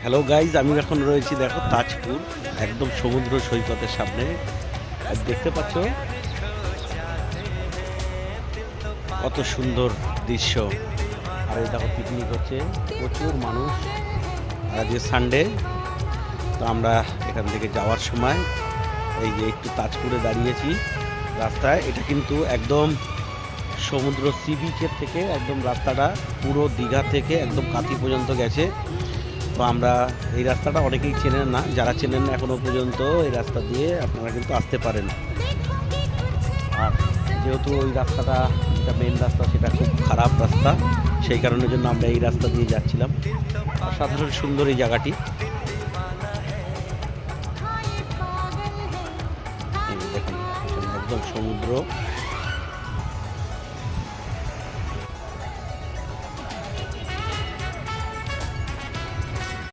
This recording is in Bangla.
হ্যালো গাইজ, আমি এখন রয়েছি দেখো তাজপুর, একদম সমুদ্র সৈকতের সামনে। আর দেখতে পাচ্ছ কত সুন্দর দৃশ্য। আর এই দেখো পিকনিক হচ্ছে, প্রচুর মানুষ। আর আজকে সানডে, তো আমরা এখান থেকে যাওয়ার সময় এই যে একটু তাজপুরে দাঁড়িয়েছি রাস্তায়। এটা কিন্তু একদম সমুদ্র সি বিচের থেকে একদম রাস্তাটা পুরো দীঘা থেকে একদম কাঁথি পর্যন্ত গেছে। তো আমরা এই রাস্তাটা অনেকেই চেনেন না, যারা চেনেন না এখনো পর্যন্ত এই রাস্তা দিয়ে আপনারা কিন্তু আসতে পারেন। আর যেহেতু ওই রাস্তাটা যেটা মেন রাস্তা সেটা খুব খারাপ রাস্তা, সেই কারণের জন্য আমরা এই রাস্তা দিয়ে যাচ্ছিলাম। অসাধারণ সুন্দর এই জায়গাটি। এই দেখুন এখানে একদম সমুদ্র।